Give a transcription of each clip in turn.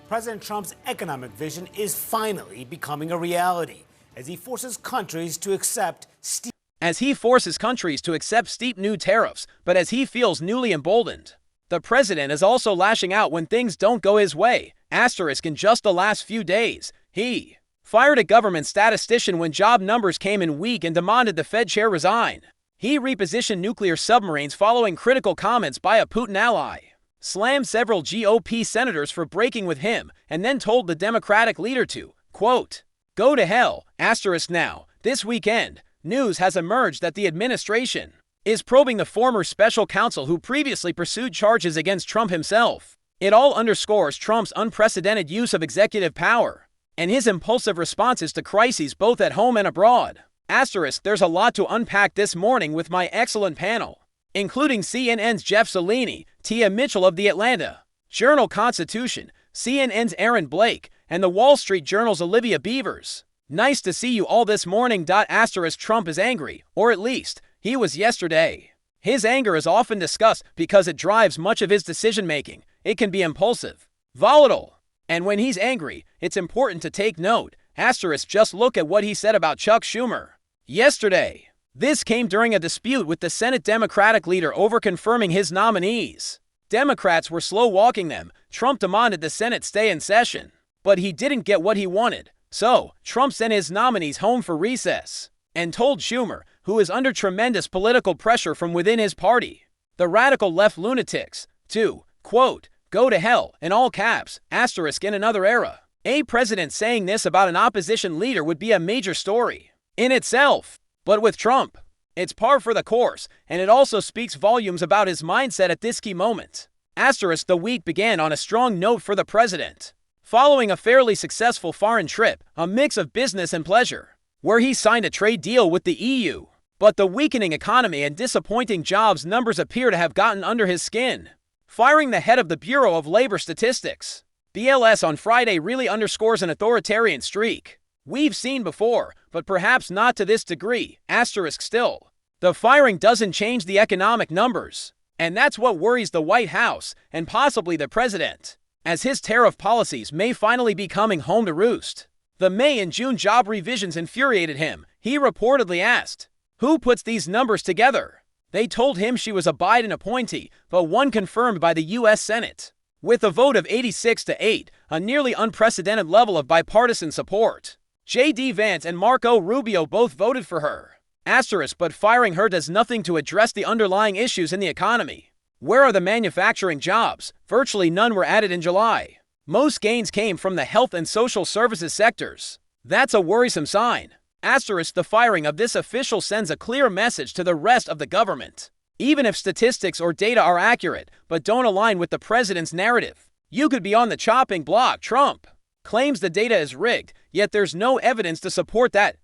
President Trump's economic vision is finally becoming a reality as he forces countries to accept steep new tariffs, but as he feels newly emboldened. The president is also lashing out when things don't go his way. In just the last few days, he fired a government statistician when job numbers came in weak and demanded the Fed chair resign. He repositioned nuclear submarines following critical comments by a Putin ally, slammed several GOP senators for breaking with him, and then told the Democratic leader to, quote, "Go to hell." Now, this weekend, news has emerged that the administration is probing the former special counsel who previously pursued charges against Trump himself. It all underscores Trump's unprecedented use of executive power and his impulsive responses to crises both at home and abroad. There's a lot to unpack this morning with my excellent panel, including CNN's Jeff Cellini, Tia Mitchell of the Atlanta Journal-Constitution, CNN's Aaron Blake, and the Wall Street Journal's Olivia Beavers. Nice to see you all this morning. Trump is angry, or at least, he was yesterday. His anger is often discussed because it drives much of his decision-making. It can be impulsive, volatile, and when he's angry, it's important to take note. Just look at what he said about Chuck Schumer yesterday. This came during a dispute with the Senate Democratic leader over confirming his nominees. Democrats were slow-walking them. Trump demanded the Senate stay in session, but he didn't get what he wanted. So, Trump sent his nominees home for recess and told Schumer, who is under tremendous political pressure from within his party, the radical left lunatics, to, quote, "Go to hell," in all caps, in another era. A president saying this about an opposition leader would be a major story in itself. But with Trump, it's par for the course, and it also speaks volumes about his mindset at this key moment. The week began on a strong note for the president, following a fairly successful foreign trip, a mix of business and pleasure, where he signed a trade deal with the EU. But the weakening economy and disappointing jobs numbers appear to have gotten under his skin. Firing the head of the Bureau of Labor Statistics, BLS, on Friday really underscores an authoritarian streak we've seen before, but perhaps not to this degree. Still, the firing doesn't change the economic numbers, and that's what worries the White House and possibly the president, as his tariff policies may finally be coming home to roost. The May and June job revisions infuriated him. He reportedly asked, "Who puts these numbers together?" They told him she was a Biden appointee, but one confirmed by the U.S. Senate, with a vote of 86-8, a nearly unprecedented level of bipartisan support. J.D. Vance and Marco Rubio both voted for her. But firing her does nothing to address the underlying issues in the economy. Where are the manufacturing jobs? Virtually none were added in July. Most gains came from the health and social services sectors. That's a worrisome sign. The firing of this official sends a clear message to the rest of the government. Even if statistics or data are accurate, but don't align with the president's narrative, you could be on the chopping block. Trump claims the data is rigged, yet there's no evidence to support that.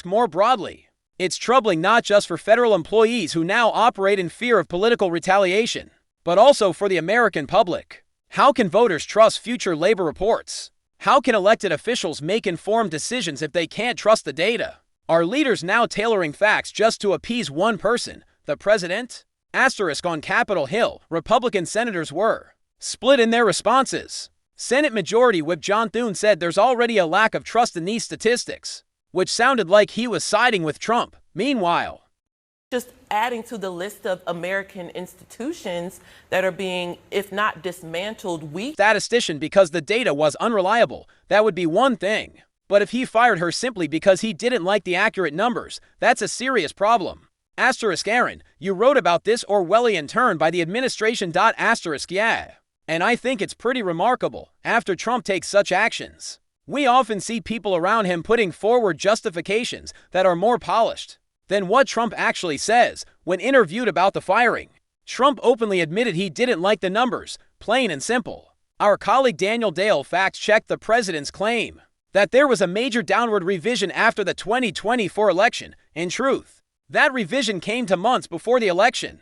More broadly, it's troubling not just for federal employees who now operate in fear of political retaliation, but also for the American public. How can voters trust future labor reports? How can elected officials make informed decisions if they can't trust the data? Are leaders now tailoring facts just to appease one person, the president? On Capitol Hill, Republican senators were split in their responses. Senate Majority Whip John Thune said there's already a lack of trust in these statistics, which sounded like he was siding with Trump. Meanwhile, just adding to the list of American institutions that are being, if not dismantled, weak. Statistician because the data was unreliable. That would be one thing. But if he fired her simply because he didn't like the accurate numbers, that's a serious problem. Aaron, you wrote about this Orwellian turn by the administration. Yeah. And I think it's pretty remarkable. After Trump takes such actions, we often see people around him putting forward justifications that are more polished than what Trump actually says. When interviewed about the firing, Trump openly admitted he didn't like the numbers, plain and simple. Our colleague Daniel Dale fact-checked the president's claim that there was a major downward revision after the 2024 election. In truth, that revision came to months before the election.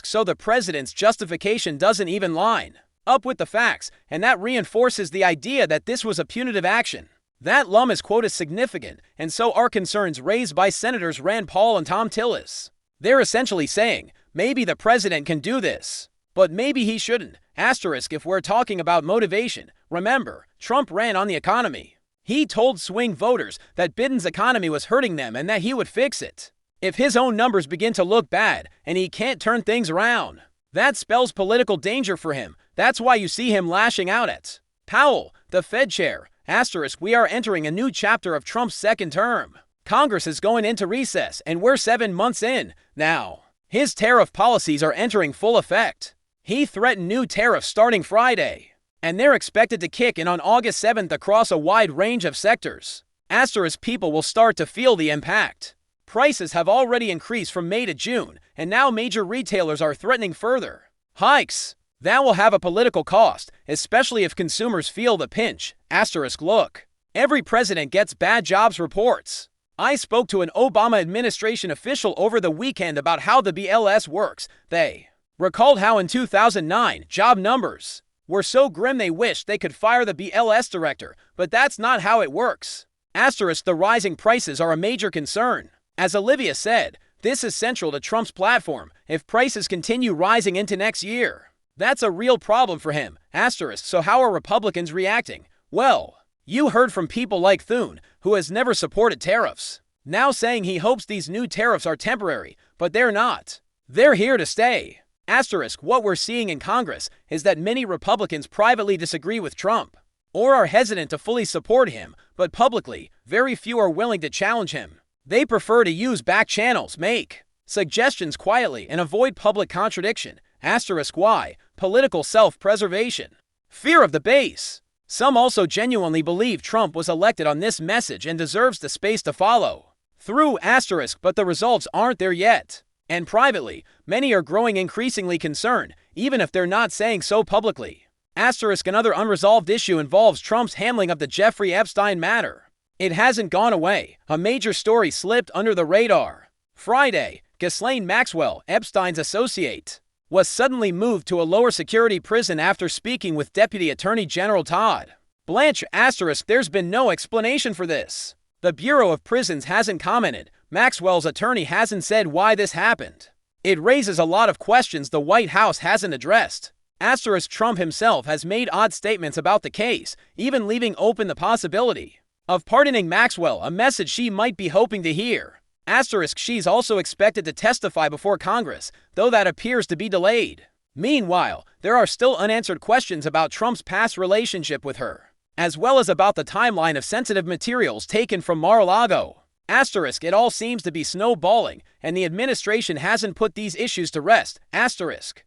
So the president's justification doesn't even line up with the facts, and that reinforces the idea that this was a punitive action. That Lummis quote is significant, and so are concerns raised by Senators Rand Paul and Tom Tillis. They're essentially saying, maybe the president can do this, But maybe he shouldn't. Asterisk if we're talking about motivation. Remember, Trump ran on the economy. He told swing voters that Biden's economy was hurting them and that he would fix it. If his own numbers begin to look bad and he can't turn things around, that spells political danger for him. That's why you see him lashing out at Powell, the Fed chair. Asterisk we are entering a new chapter of Trump's second term. Congress is going into recess and we're 7 months in now. His tariff policies are entering full effect. He threatened new tariffs starting Friday, and they're expected to kick in on August 7th across a wide range of sectors. Asterisk people will start to feel the impact. Prices have already increased from May to June, and now major retailers are threatening further hikes. That will have a political cost, especially if consumers feel the pinch. Asterisk look. Every president gets bad jobs reports. I spoke to an Obama administration official over the weekend about how the BLS works. They recalled how in 2009, job numbers were so grim they wished they could fire the BLS director, but that's not how it works. Asterisk the rising prices are a major concern. As Olivia said, this is central to Trump's platform. If prices continue rising into next year, that's a real problem for him. Asterisk so how are Republicans reacting? Well, you heard from people like Thune, who has never supported tariffs, now saying he hopes these new tariffs are temporary, but they're not. They're here to stay. Asterisk what we're seeing in Congress is that many Republicans privately disagree with Trump or are hesitant to fully support him, but publicly, very few are willing to challenge him. They prefer to use back channels, make suggestions quietly, and avoid public contradiction. Asterisk why? Political self-preservation. Fear of the base. Some also genuinely believe Trump was elected on this message and deserves the space to follow through. Asterisk but the results aren't there yet. And privately, many are growing increasingly concerned, even if they're not saying so publicly. Asterisk another unresolved issue involves Trump's handling of the Jeffrey Epstein matter. It hasn't gone away. A major story slipped under the radar. Friday, Ghislaine Maxwell, Epstein's associate, was suddenly moved to a lower security prison after speaking with Deputy Attorney General Todd Blanche. Asterisk there's been no explanation for this. The Bureau of Prisons hasn't commented. Maxwell's attorney hasn't said why this happened. It raises a lot of questions the White House hasn't addressed. Asterisk Trump himself has made odd statements about the case, even leaving open the possibility of pardoning Maxwell, a message she might be hoping to hear. Asterisk she's also expected to testify before Congress, though that appears to be delayed. Meanwhile, there are still unanswered questions about Trump's past relationship with her, as well as about the timeline of sensitive materials taken from Mar-a-Lago. Asterisk it all seems to be snowballing, and the administration hasn't put these issues to rest. Asterisk